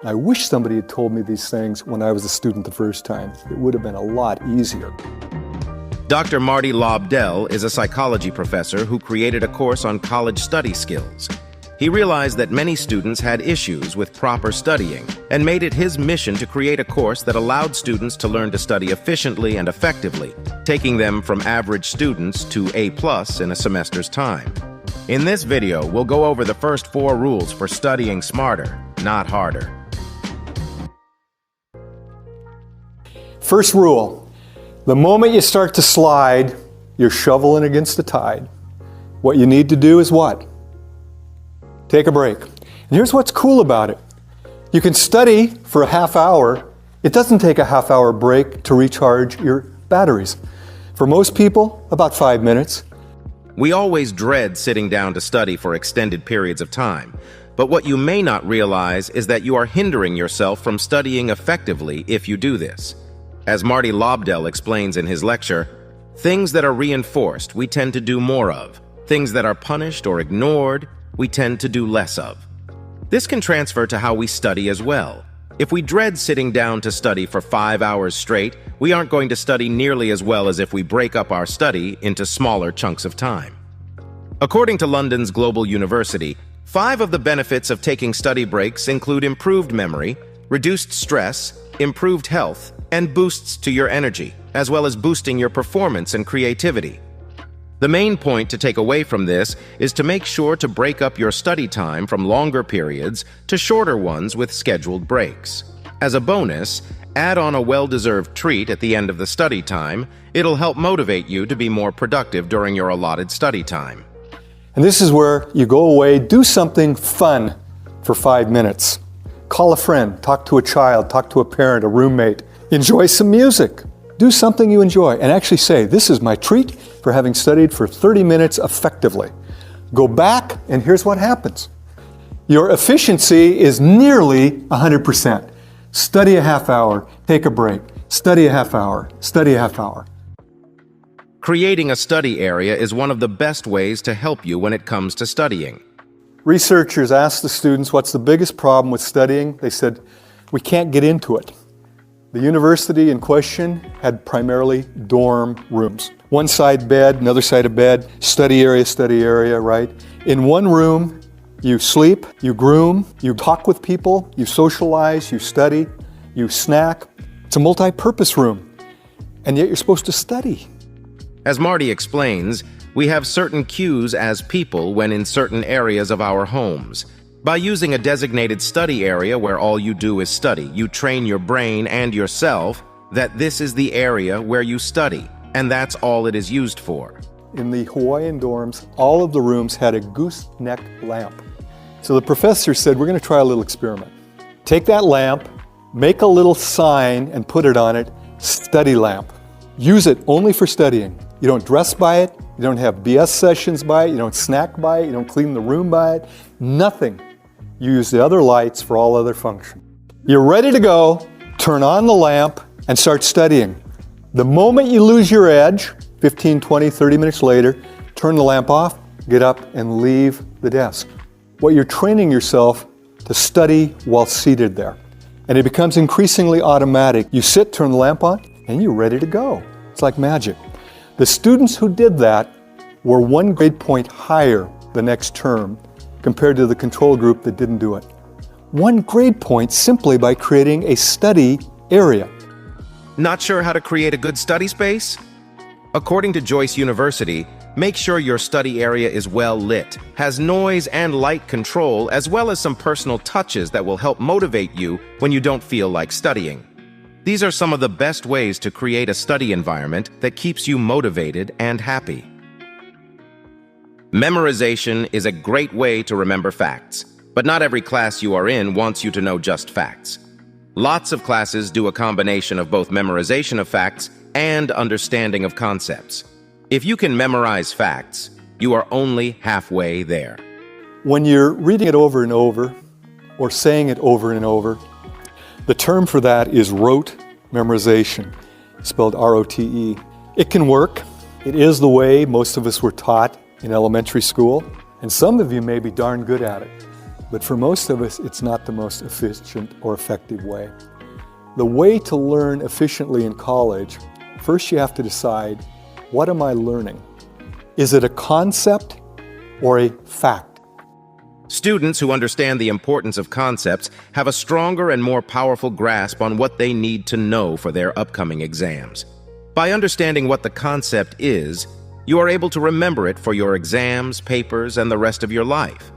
I wish somebody had told me these things when I was a student the first time. It would have been a lot easier. Dr. Marty Lobdell is a psychology professor who created a course on college study skills. He realized that many students had issues with proper studying and made it his mission to create a course that allowed students to learn to study efficiently and effectively, taking them from average students to A+ in a semester's time. In this video, we'll go over the first 4 rules for studying smarter, not harder. First rule, the moment you start to slide, you're shoveling against the tide. What you need to do is what? Take a break. And here's what's cool about it. You can study for a half hour. It doesn't take a half-hour break to recharge your batteries. For most people, about 5 minutes. We always dread sitting down to study for extended periods of time, but what you may not realize is that you are hindering yourself from studying effectively if you do this. As Marty Lobdell explains in his lecture, things that are reinforced we tend to do more of. Things that are punished or ignored, we tend to do less of. This can transfer to how we study as well. If we dread sitting down to study for 5 hours straight, we aren't going to study nearly as well as if we break up our study into smaller chunks of time. According to London's Global University, 5 of the benefits of taking study breaks include improved memory, reduced stress, improved health, and boosts to your energy, as well as boosting your performance and creativity. The main point to take away from this is to make sure to break up your study time from longer periods to shorter ones with scheduled breaks. As a bonus, add on a well-deserved treat at the end of the study time. It'll help motivate you to be more productive during your allotted study time. And this is where you go away, do something fun for 5 minutes. Call a friend, talk to a child, talk to a parent, a roommate. Enjoy some music. Do something you enjoy and actually say, this is my treat for having studied for 30 minutes effectively. Go back and here's what happens. Your efficiency is nearly 100%. Study a half hour, take a break. Study a half hour, study a half hour. Creating a study area is one of the best ways to help you when it comes to studying. Researchers asked the students, what's the biggest problem with studying? They said, we can't get into it. The university in question had primarily dorm rooms. One side bed, another side of bed, study area, right? In one room, you sleep, you groom, you talk with people, you socialize, you study, you snack. It's a multi-purpose room, and yet you're supposed to study. As Marty explains, we have certain cues as people when in certain areas of our homes. By using a designated study area where all you do is study, you train your brain and yourself that this is the area where you study, and that's all it is used for. In the Hawaiian dorms, all of the rooms had a gooseneck lamp. So the professor said, we're going to try a little experiment. Take that lamp, make a little sign and put it on it, study lamp. Use it only for studying. You don't dress by it, you don't have BS sessions by it, you don't snack by it, you don't clean the room by it, nothing. You use the other lights for all other functions. You're ready to go, turn on the lamp and start studying. The moment you lose your edge, 15, 20, 30 minutes later, turn the lamp off, get up and leave the desk. What you're training yourself to study while seated there. And it becomes increasingly automatic. You sit, turn the lamp on, and you're ready to go. It's like magic. The students who did that were 1 grade point higher the next term compared to the control group that didn't do it. 1 grade point simply by creating a study area. Not sure how to create a good study space? According to Joyce University, make sure your study area is well lit, has noise and light control, as well as some personal touches that will help motivate you when you don't feel like studying. These are some of the best ways to create a study environment that keeps you motivated and happy. Memorization is a great way to remember facts, but not every class you are in wants you to know just facts. Lots of classes do a combination of both memorization of facts and understanding of concepts. If you can memorize facts, you are only halfway there. When you're reading it over and over, or saying it over and over, the term for that is rote memorization, spelled R-O-T-E. It can work. It is the way most of us were taught in elementary school, and some of you may be darn good at it. but for most of us, it's not the most efficient or effective way. The way to learn efficiently in college, first you have to decide, what am I learning? Is it a concept or a fact? Students who understand the importance of concepts have a stronger and more powerful grasp on what they need to know for their upcoming exams. By understanding what the concept is, you are able to remember it for your exams, papers, and the rest of your life.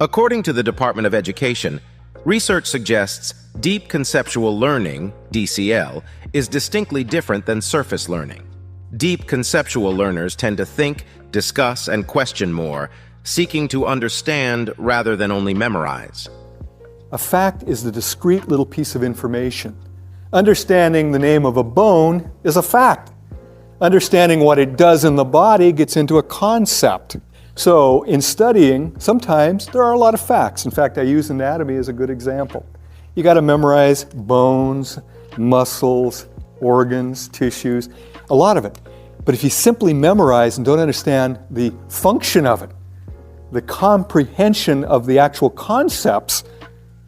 According to the Department of Education, research suggests deep conceptual learning, DCL, is distinctly different than surface learning. Deep conceptual learners tend to think, discuss, and question more, seeking to understand rather than only memorize. A fact is the discrete little piece of information. Understanding the name of a bone is a fact. Understanding what it does in the body gets into a concept. So in studying, sometimes there are a lot of facts. In fact, I use anatomy as a good example. You got to memorize bones, muscles, organs, tissues, a lot of it. But if you simply memorize and don't understand the function of it, the comprehension of the actual concepts,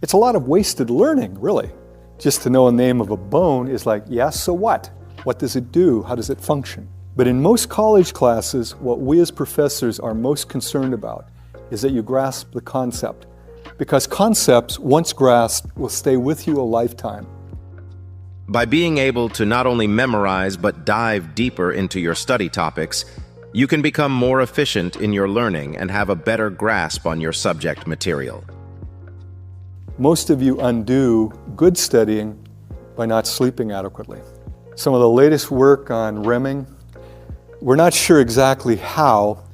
it's a lot of wasted learning, really. Just to know a name of a bone is like, yes, so what? What does it do? How does it function? But in most college classes, what we as professors are most concerned about is that you grasp the concept. Because concepts, once grasped, will stay with you a lifetime. By being able to not only memorize but dive deeper into your study topics, you can become more efficient in your learning and have a better grasp on your subject material. Most of you undo good studying by not sleeping adequately. Some of the latest work on REMing, we're not sure exactly how,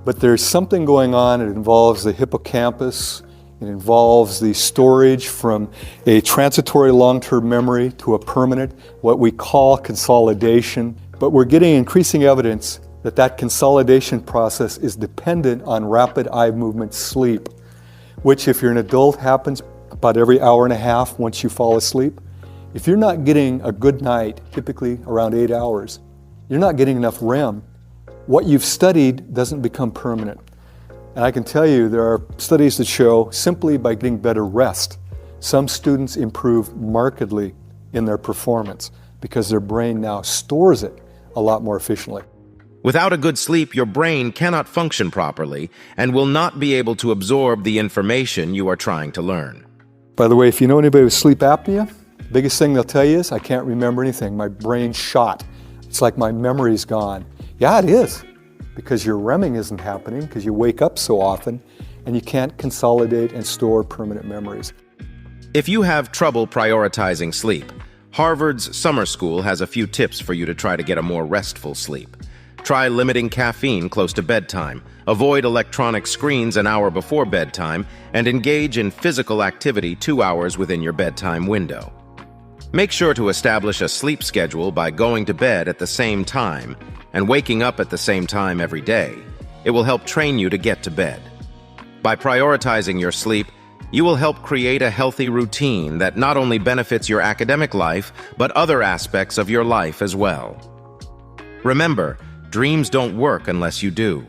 but there's something going on. It involves the hippocampus. It involves the storage from a transitory long-term memory to a permanent, what we call consolidation. But we're getting increasing evidence that that consolidation process is dependent on rapid eye movement sleep, which if you're an adult happens about every hour and a half once you fall asleep. If you're not getting a good night, typically around 8 hours, you're not getting enough REM. What you've studied doesn't become permanent. And I can tell you there are studies that show simply by getting better rest, some students improve markedly in their performance because their brain now stores it a lot more efficiently. Without a good sleep, your brain cannot function properly and will not be able to absorb the information you are trying to learn. By the way, if you know anybody with sleep apnea, the biggest thing they'll tell you is, I can't remember anything. My brain's shot. It's like my memory's gone. Yeah, it is, because your REMing isn't happening because you wake up so often and you can't consolidate and store permanent memories. If you have trouble prioritizing sleep, Harvard's summer school has a few tips for you to try to get a more restful sleep. Try limiting caffeine close to bedtime, avoid electronic screens an hour before bedtime, and engage in physical activity 2 hours within your bedtime window. Make sure to establish a sleep schedule by going to bed at the same time and waking up at the same time every day. It will help train you to get to bed. By prioritizing your sleep, you will help create a healthy routine that not only benefits your academic life, but other aspects of your life as well. Remember, dreams don't work unless you do.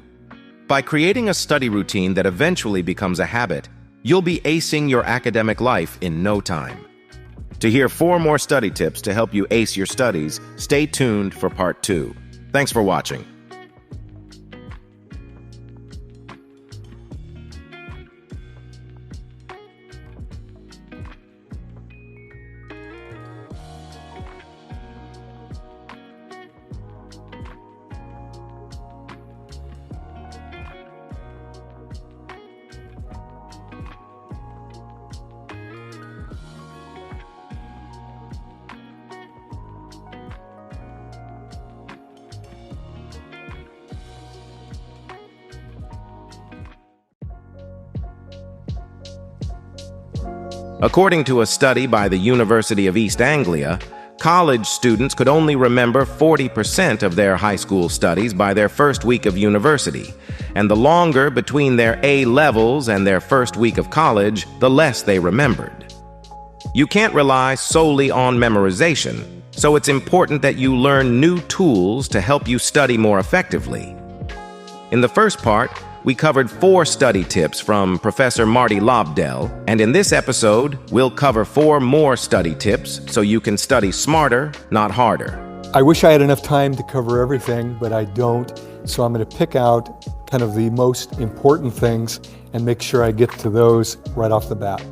By creating a study routine that eventually becomes a habit, you'll be acing your academic life in no time. To hear 4 more study tips to help you ace your studies, stay tuned for part 2. Thanks for watching. According to a study by the University of East Anglia, college students could only remember 40% of their high school studies by their first week of university, and the longer between their A levels and their first week of college, the less they remembered. You can't rely solely on memorization, so it's important that you learn new tools to help you study more effectively. In the first part, we covered 4 study tips from Professor Marty Lobdell, and in this episode, we'll cover 4 more study tips so you can study smarter, not harder. I wish I had enough time to cover everything, but I don't. So I'm going to pick out kind of the most important things and make sure I get to those right off the bat.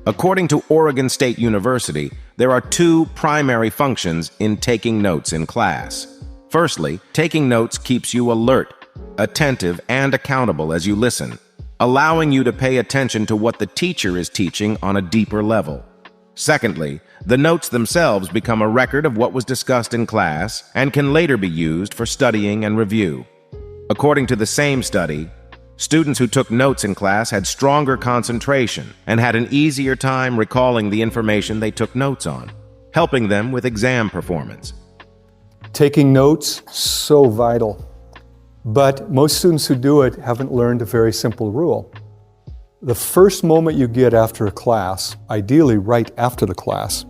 According to Oregon State University, there are 2 primary functions in taking notes in class. Firstly, taking notes keeps you alert, attentive, and accountable as you listen, allowing you to pay attention to what the teacher is teaching on a deeper level. Secondly, the notes themselves become a record of what was discussed in class and can later be used for studying and review. According to the same study, students who took notes in class had stronger concentration and had an easier time recalling the information they took notes on, helping them with exam performance. Taking notes, so vital. But most students who do it haven't learned a very simple rule. The first moment you get after a class, ideally right after the class,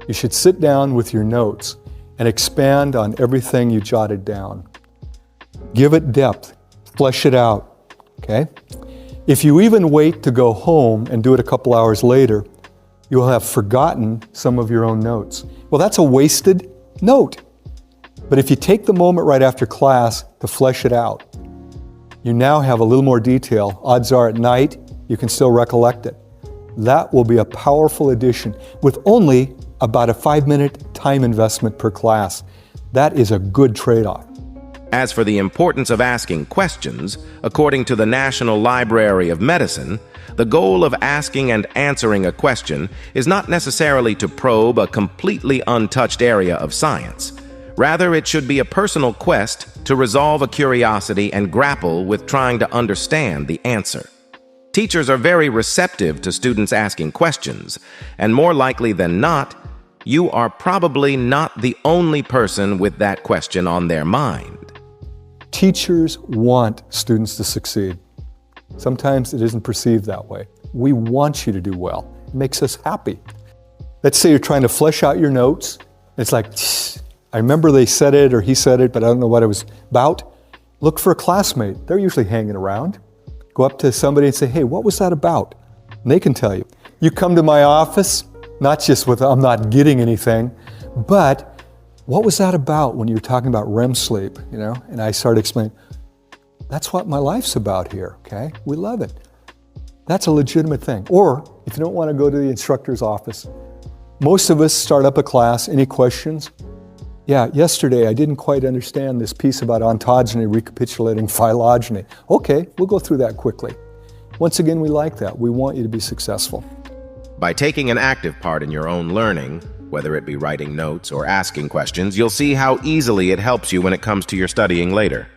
you should sit down with your notes and expand on everything you jotted down. Give it depth, flesh it out, okay? If you even wait to go home and do it a couple hours later, you will have forgotten some of your own notes. Well, that's a wasted note. But if you take the moment right after class to flesh it out, you now have a little more detail. Odds are at night, you can still recollect it. That will be a powerful addition with only about a 5-minute time investment per class. That is a good trade-off. As for the importance of asking questions, according to the National Library of Medicine, the goal of asking and answering a question is not necessarily to probe a completely untouched area of science. Rather, it should be a personal quest to resolve a curiosity and grapple with trying to understand the answer. Teachers are very receptive to students asking questions, and more likely than not, you are probably not the only person with that question on their mind. Teachers want students to succeed. Sometimes it isn't perceived that way. We want you to do well. It makes us happy. Let's say you're trying to flesh out your notes. It's like, I remember they said it or he said it, but I don't know what it was about. Look for a classmate. They're usually hanging around. Go up to somebody and say, hey, what was that about? And they can tell you. You come to my office, not just with, I'm not getting anything, but what was that about when you were talking about REM sleep, you know? And I started explaining, that's what my life's about here, okay? We love it. That's a legitimate thing. Or if you don't want to go to the instructor's office, most of us start up a class, any questions? Yeah, yesterday I didn't quite understand this piece about ontogeny recapitulating phylogeny. Okay, we'll go through that quickly. Once again, we like that. We want you to be successful. By taking an active part in your own learning, whether it be writing notes or asking questions, you'll see how easily it helps you when it comes to your studying later.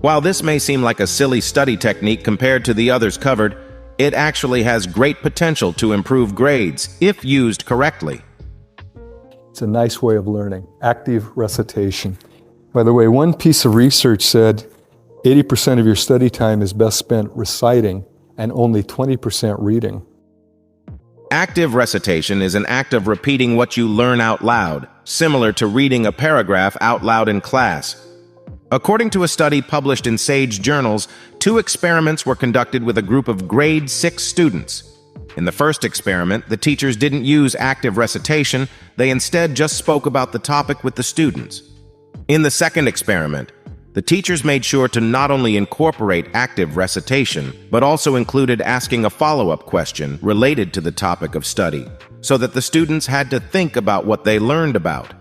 While this may seem like a silly study technique compared to the others covered, it actually has great potential to improve grades if used correctly. It's a nice way of learning, active recitation. By the way, one piece of research said 80% of your study time is best spent reciting and only 20% reading. Active recitation is an act of repeating what you learn out loud, similar to reading a paragraph out loud in class. According to a study published in Sage Journals, 2 experiments were conducted with a group of grade 6 students. In the first experiment, the teachers didn't use active recitation, they instead just spoke about the topic with the students. In the second experiment, the teachers made sure to not only incorporate active recitation, but also included asking a follow-up question related to the topic of study, so that the students had to think about what they learned about.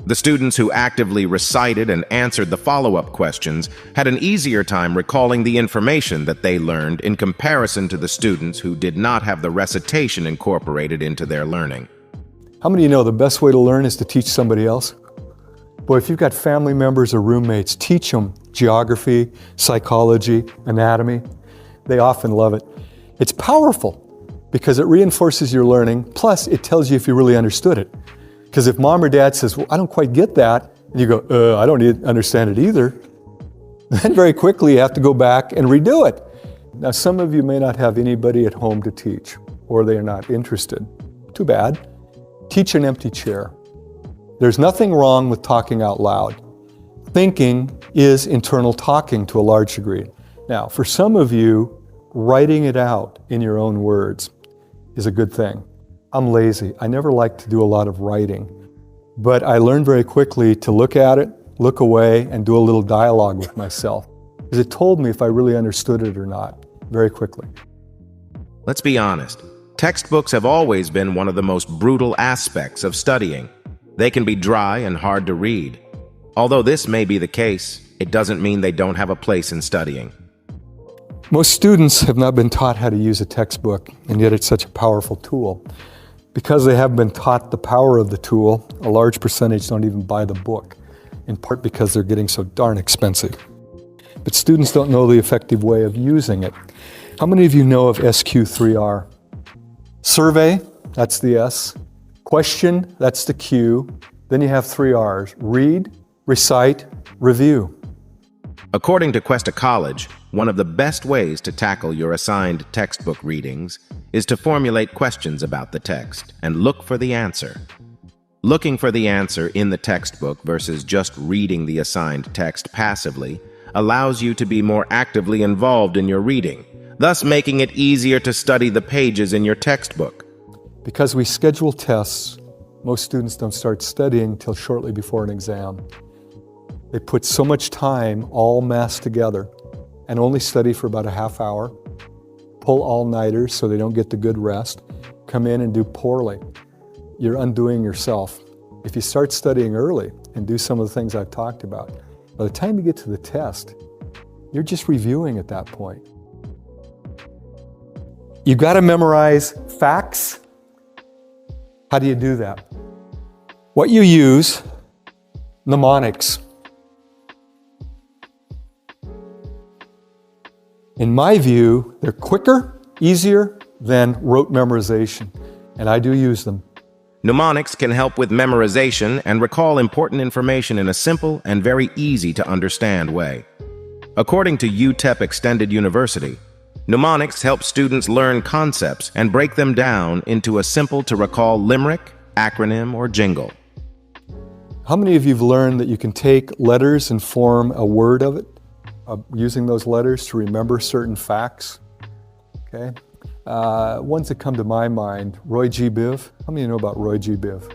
The students who actively recited and answered the follow-up questions had an easier time recalling the information that they learned in comparison to the students who did not have the recitation incorporated into their learning. How many of you know the best way to learn is to teach somebody else? Boy, if you've got family members or roommates, teach them geography, psychology, anatomy. They often love it. It's powerful because it reinforces your learning, plus it tells you if you really understood it. Because if mom or dad says, well, I don't quite get that, and you go, I don't understand it either, then very quickly you have to go back and redo it. Now, some of you may not have anybody at home to teach, or they are not interested. Too bad. Teach an empty chair. There's nothing wrong with talking out loud. Thinking is internal talking to a large degree. Now, for some of you, writing it out in your own words is a good thing. I'm lazy. I never liked to do a lot of writing, but I learned very quickly to look at it, look away, and do a little dialogue with myself, because it told me if I really understood it or not, very quickly. Let's be honest. Textbooks have always been one of the most brutal aspects of studying. They can be dry and hard to read. Although this may be the case, it doesn't mean they don't have a place in studying. Most students have not been taught how to use a textbook, and yet it's such a powerful tool. Because they haven't been taught the power of the tool, a large percentage don't even buy the book, in part because they're getting so darn expensive. But students don't know the effective way of using it. How many of you know of SQ3R? Survey, that's the S. Question, that's the Q. Then you have 3 R's: read, recite, review. According to Cuesta College, one of the best ways to tackle your assigned textbook readings is to formulate questions about the text and look for the answer. Looking for the answer in the textbook versus just reading the assigned text passively allows you to be more actively involved in your reading, thus making it easier to study the pages in your textbook. Because we schedule tests, most students don't start studying till shortly before an exam. They put so much time all massed together and only study for about a half hour, pull all-nighters so they don't get the good rest, come in and do poorly. You're undoing yourself. If you start studying early and do some of the things I've talked about, by the time you get to the test, you're just reviewing at that point. You've got to memorize facts. How do you do that? What you use, mnemonics. In my view, they're quicker, easier than rote memorization, and I do use them. Mnemonics can help with memorization and recall important information in a simple and very easy to understand way. According to UTEP Extended University, mnemonics help students learn concepts and break them down into a simple to recall limerick, acronym, or jingle. How many of you have learned that you can take letters and form a word of it, using those letters to remember certain facts? Okay. Ones that come to my mind, Roy G. Biv. How many of you know about Roy G. Biv?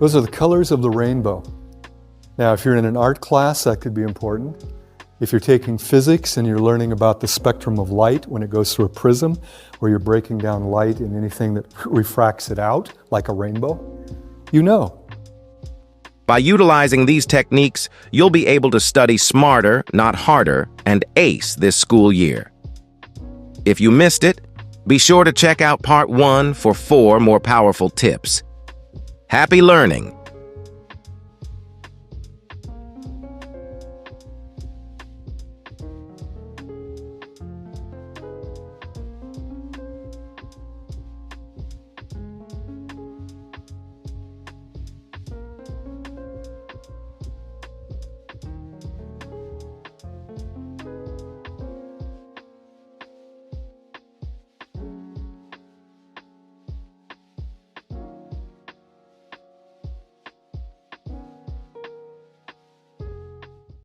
Those are the colors of the rainbow. Now, if you're in an art class, that could be important. If you're taking physics and you're learning about the spectrum of light when it goes through a prism, or you're breaking down light in anything that refracts it out, like a rainbow, you know. By utilizing these techniques, you'll be able to study smarter, not harder, and ace this school year. If you missed it, be sure to check out Part 1 for 4 more powerful tips. Happy learning!